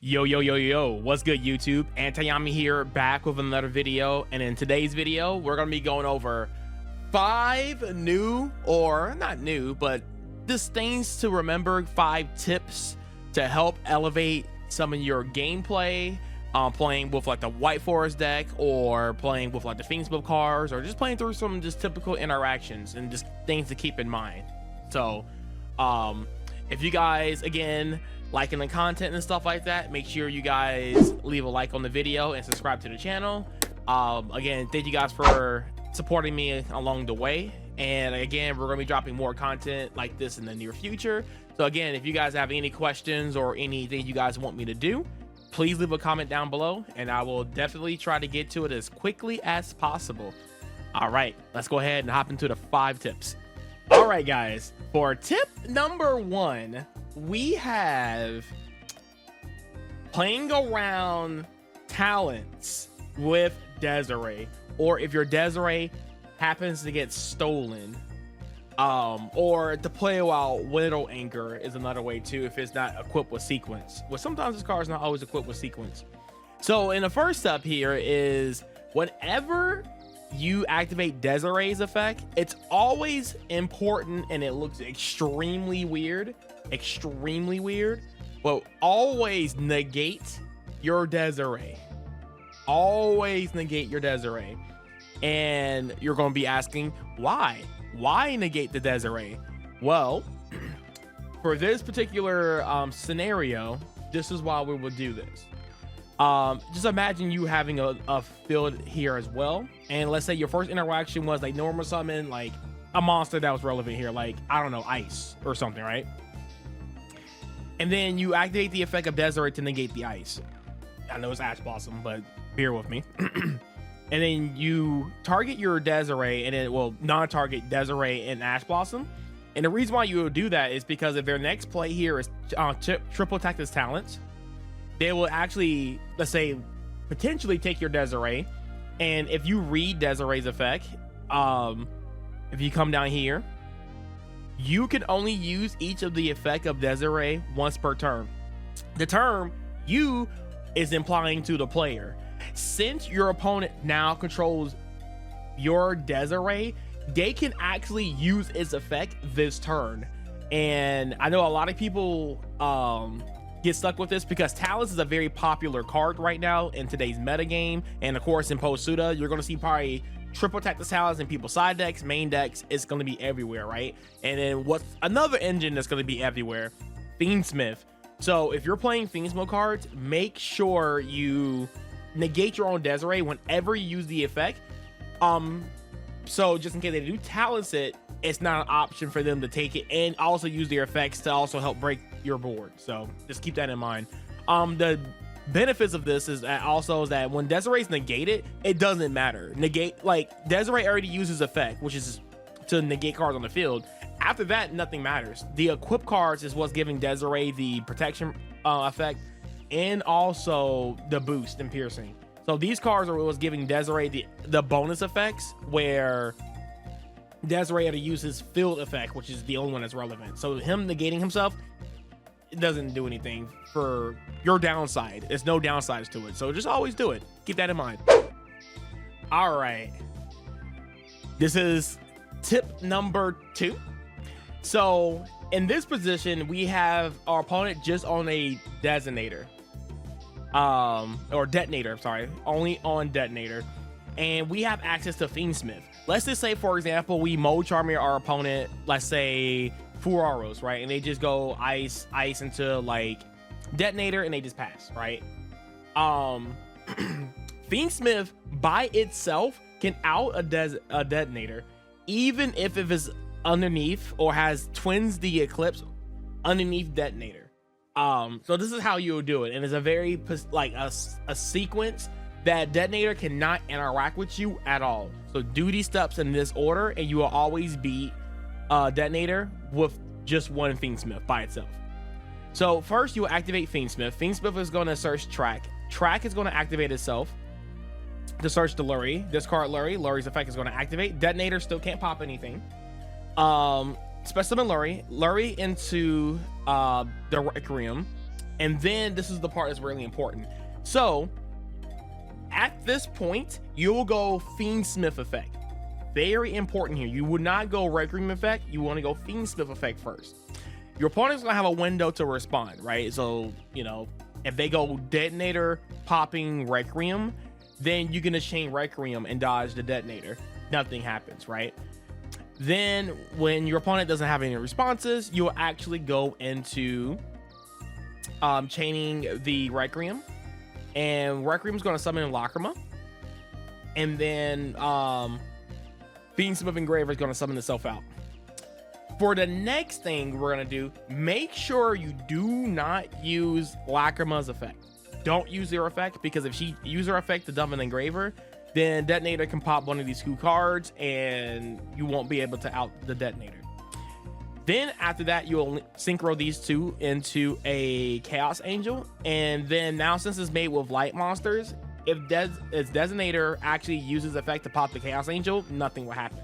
Yo, what's good, YouTube? Antayami here, back with another video. And in today's video, we're gonna be going over 5 new, or not new, but just things to remember, 5 tips to help elevate some of your gameplay, playing with like the White Forest deck, or playing with like the Fiendsmith cards, or just playing through some just typical interactions and just things to keep in mind. So, if you guys, again, liking the content and stuff like that, make sure you guys leave a like on the video and subscribe to the channel. Again, thank you guys for supporting me along the way, and again, we're gonna be dropping more content like this in the near future. So again, if you guys have any questions or anything you guys want me to do, please leave a comment down below and I will definitely try to get to it as quickly as possible. All right, let's go ahead and hop into the 5 tips. All right, guys, for tip number 1, we have playing around talents with Desiree, or if your Desiree happens to get stolen, or to play while Widowmaker is another way too, if it's not equipped with sequence. Well, sometimes this card is not always equipped with sequence. So in the first step here is, whenever you activate Desiree's effect, it's always important, and it looks extremely weird, but always negate your Desiree. Always negate your Desiree. And you're going to be asking, why negate the Desiree? Well, for this particular scenario, this is why we would do this. Just imagine you having a field here as well, and let's say your first interaction was like normal summon like a monster that was relevant here, like, I don't know, ice or something, right? And then you activate the effect of Desiree to negate the ice. I know it's Ash Blossom, but bear with me. And then you target your Desiree, and it will non-target Desiree and Ash Blossom. And the reason why you will do that is because if their next play here is triple attack this talent, they will actually, let's say, potentially take your Desiree. And if you read Desiree's effect, if you come down here, you can only use each of the effect of Desiree once per turn. The term "you" is implying to the player. Since your opponent now controls your Desiree, they can actually use its effect this turn. And I know a lot of people get stuck with this because Talents is a very popular card right now in today's metagame, and of course in Posuda you're going to see probably triple attack the Talents in people's side decks, main decks. It's going to be everywhere, right? And then what's another engine that's going to be everywhere? Fiendsmith. So if you're playing Fiendsmith cards, make sure you negate your own Desiree whenever you use the effect. So just in case they do Talents it, it's not an option for them to take it and also use their effects to also help break your board. So just keep that in mind. The benefits of this is that when Desiree's negated, it doesn't matter. Like Desiree already uses effect, which is to negate cards on the field. After that, nothing matters. The equip cards is what's giving Desiree the protection effect, and also the boost and piercing. So these cards are what's giving Desiree the bonus effects, where Desiree had to use his field effect, which is the only one that's relevant. So him negating himself, it doesn't do anything for your downside. There's no downsides to it. So just always do it. Keep that in mind. All right. This is tip number 2. So in this position, we have our opponent just on a designator. Or detonator, sorry, only on detonator, and we have access to Fiendsmith. Let's just say, for example, we mode charm our opponent, let's say Furaros, right? And they just go ice into like detonator, and they just pass, right? Fiendsmith by itself can out a detonator, even if it is underneath or has twins the Eclipse underneath detonator. So this is how you would do it, and it's a very like a sequence that detonator cannot interact with you at all. So do these steps in this order, and you will always beat detonator with just one Fiendsmith by itself. So first, you will activate Fiendsmith. Fiendsmith is going to search track. Track is going to activate itself to search the Lurie. Discard Lurie. Lurie's effect is going to activate. Detonator still can't pop anything. Specimen Lurie into the Requiem, And then this is the part that's really important. So at this point, you'll go Fiendsmith effect. Very important here. You would not go Requiem effect. You want to go Fiendsmith effect first. Your opponent's gonna have a window to respond, right? So, you know, if they go detonator, popping, Requiem, then you're gonna chain Requiem and dodge the detonator. Nothing happens, right? Then when your opponent doesn't have any responses, you'll actually go into chaining the Requiem, and Requiem's gonna summon Lacrima, and then Fiendsmith Engraver is gonna summon itself out. For the next thing we're gonna do, make sure you do not use Lacrima's effect. Don't use her effect, because if she uses her effect to dump an Engraver, then Detonator can pop one of these 2 cards and you won't be able to out the Detonator. Then after that, you'll synchro these 2 into a Chaos Angel, and then now since it's made with light monsters, if Detonator actually uses effect to pop the Chaos Angel, nothing will happen.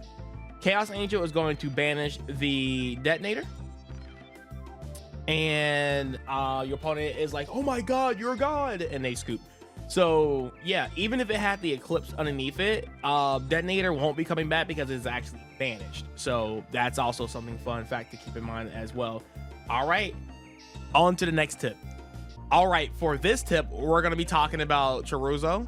Chaos Angel is going to banish the Detonator, and your opponent is like, oh my god, you're a god, and they scoop. So yeah, even if it had the Eclipse underneath it, Detonator won't be coming back because it's actually banished. So that's also something fun fact to keep in mind as well. All right, on to the next tip. All right, for this tip, we're going to be talking about Choruzo,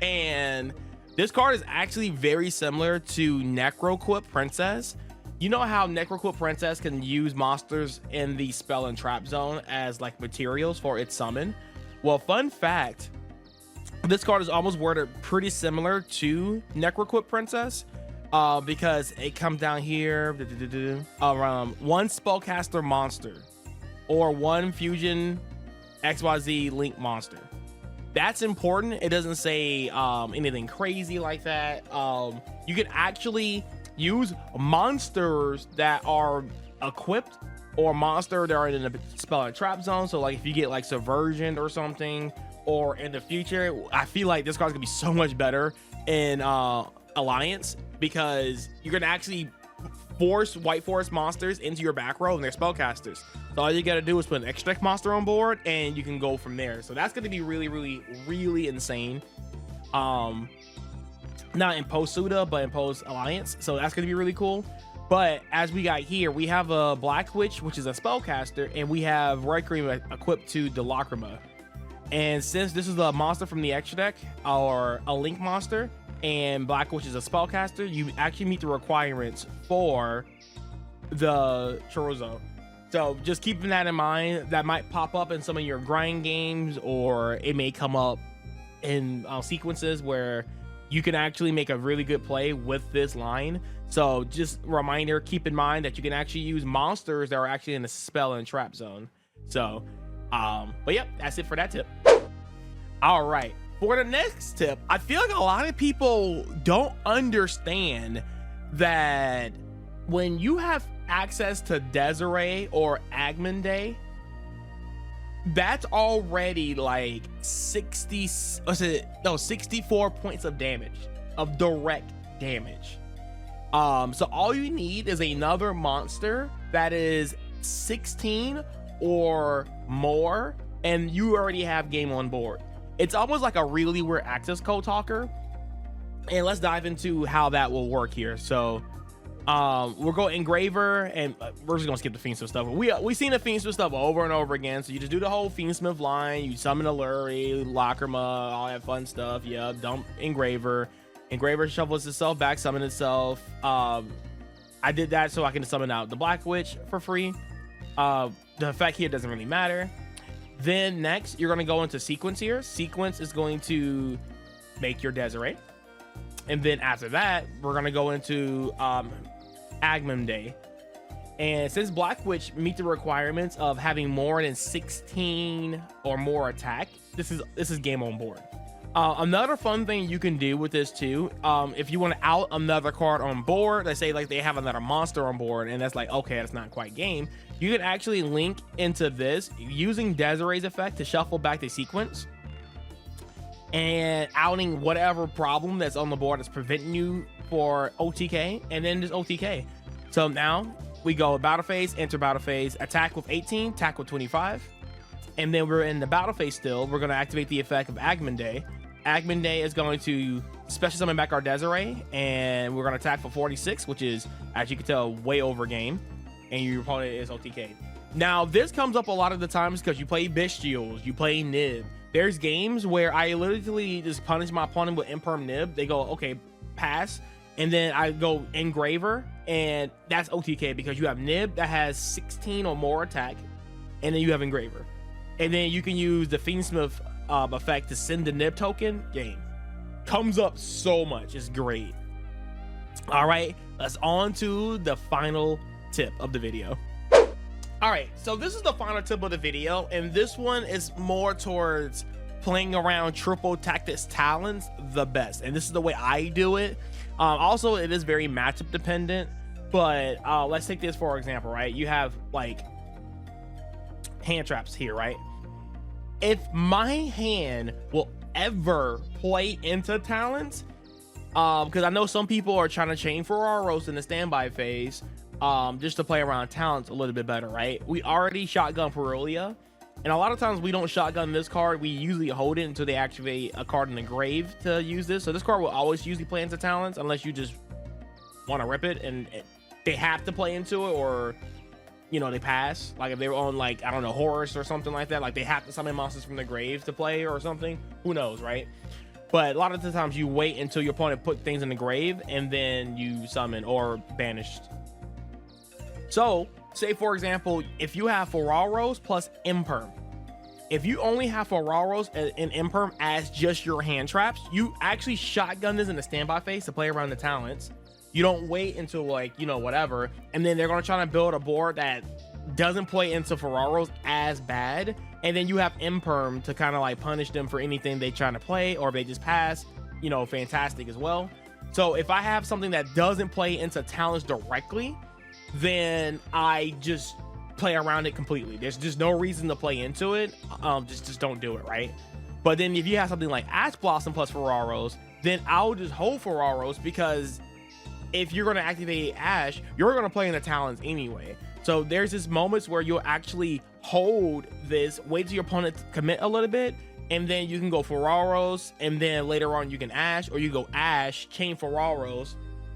and this card is actually very similar to Necroquip Princess. You know how Necroquip Princess can use monsters in the spell and trap zone as like materials for its summon? Well, fun fact, this card is almost worded pretty similar to Necroquip Princess, because it comes down here, one spellcaster monster or one fusion XYZ Link monster. That's important. It doesn't say anything crazy like that. You can actually use monsters that are equipped or monster that are in the spell and trap zone. So like if you get like Subversion or something, or in the future, I feel like this card's gonna be so much better in Alliance, because you're gonna actually force White Forest monsters into your back row and they're spellcasters. So all you gotta do is put an extract monster on board and you can go from there. So that's gonna be really insane. Not in post Suda, but in post Alliance. So that's gonna be really cool. But as we got here, we have a Black Witch, which is a spellcaster, and we have Requiem equipped to the Lacrima. And since this is a monster from the extra deck, or a Link monster, and Black Witch is a spellcaster, you actually meet the requirements for the Choruzo. So just keeping that in mind, that might pop up in some of your grind games, or it may come up in sequences where you can actually make a really good play with this line. So just a reminder, keep in mind that you can actually use monsters that are actually in the spell and trap zone. So, but yep, that's it for that tip. All right, for the next tip, I feel like a lot of people don't understand that when you have access to Desiree or Agmande, that's already like 64 points of damage, of direct damage. So all you need is another monster that is 16 or more, and you already have game on board. It's almost like a really weird access code talker, and let's dive into how that will work here. So we'll go Engraver, and we're just gonna skip the Fiendsmith stuff. We've seen the Fiendsmith stuff over and over again. So you just do the whole Fiendsmith line, you summon a Lurie, Lacrima, all that fun stuff. Yeah, dump Engraver. Engraver shuffles itself back, summon itself. I did that so I can summon out the Black Witch for free. The effect here doesn't really matter. Then next, you're gonna go into Sequence here. Sequence is going to make your Desiree. And then after that, we're gonna go into Agmande. And since Black Witch meet the requirements of having more than 16 or more attack, this is game on board. Another fun thing you can do with this too, if you want to out another card on board, let's say like they have another monster on board, and that's like, okay, that's not quite game, you can actually link into this using Desiree's effect to shuffle back the Sequence and outing whatever problem that's on the board that's preventing you for OTK, and then just OTK. So now we go battle phase, enter battle phase, attack with 18, attack with 25. And then we're in the battle phase still. We're going to activate the effect of Agmande. Agmande is going to special summon back our Desiree, and we're going to attack for 46, which is, as you can tell, way over game. And your opponent is OTK. Now, this comes up a lot of the times because you play Bestials, you play Nib. There's games where I literally just punish my opponent with Imperm Nib. They go, okay, pass. And then I go Engraver, and that's OTK because you have Nib that has 16 or more attack, and then you have Engraver. And then you can use the Fiendsmith effect to send the Nib token. Game comes up so much. It's great. All right, let's on to the final tip of the video. All right, so this is the final tip of the video, and this one is more towards playing around triple tactics talents the best, and this is the way I do it. Also, it is very matchup dependent, but let's take this for example, right? You have like hand traps here, right? If my hand will ever play into talents, because I know some people are trying to chain Ferraros in the standby phase, just to play around talents a little bit better, right? We already shotgun Perulia, and a lot of times we don't shotgun this card. We usually hold it until they activate a card in the grave to use this. So this card will always usually play into talents unless you just want to rip it and they have to play into it, or you know, they pass. Like if they were on, like, I don't know, Horus or something like that, like they have to summon monsters from the grave to play or something, who knows, right? But a lot of the times you wait until your opponent put things in the grave and then you summon or banished. So say for example, if you have Ferraros plus Imperm, if you only have Ferraros and Imperm as just your hand traps, you actually shotgun this in the standby phase to play around the talents. You don't wait until, like, you know, whatever, and then they're going to try to build a board that doesn't play into Ferraros as bad, and then you have Imperm to kind of like punish them for anything they trying to play, or if they just pass, you know, fantastic as well. So if I have something that doesn't play into talents directly, then I just play around it completely. There's just no reason to play into it. Just don't do it, right? But then if you have something like Ash Blossom plus Ferraros, then I'll just hold Ferraros, because if you're going to activate Ash, you're going to play in the talents anyway. So there's this moments where you'll actually hold this, wait till your opponent commit a little bit, and then you can go Ferraros, and then later on you can Ash, or you go Ash, chain Ferraros,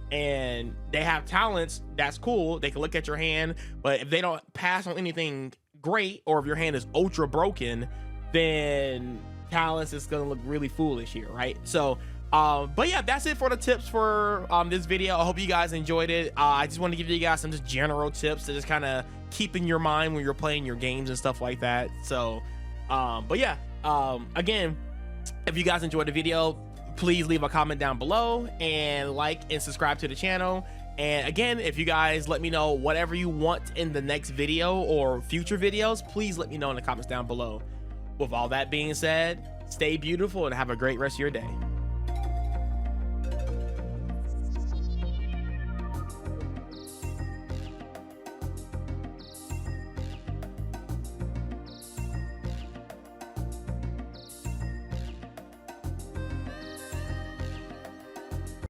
and they have talents. That's cool. They can look at your hand, but if they don't pass on anything great, or if your hand is ultra broken, then talents is going to look really foolish here, right? So but yeah, that's it for the tips for this video. I hope you guys enjoyed it. I just want to give you guys some just general tips to just kind of keep in your mind when you're playing your games and stuff like that. So but yeah, again, if you guys enjoyed the video, please leave a comment down below and like and subscribe to the channel. And again, if you guys let me know whatever you want in the next video or future videos, please let me know in the comments down below. With all that being said, stay beautiful and have a great rest of your day.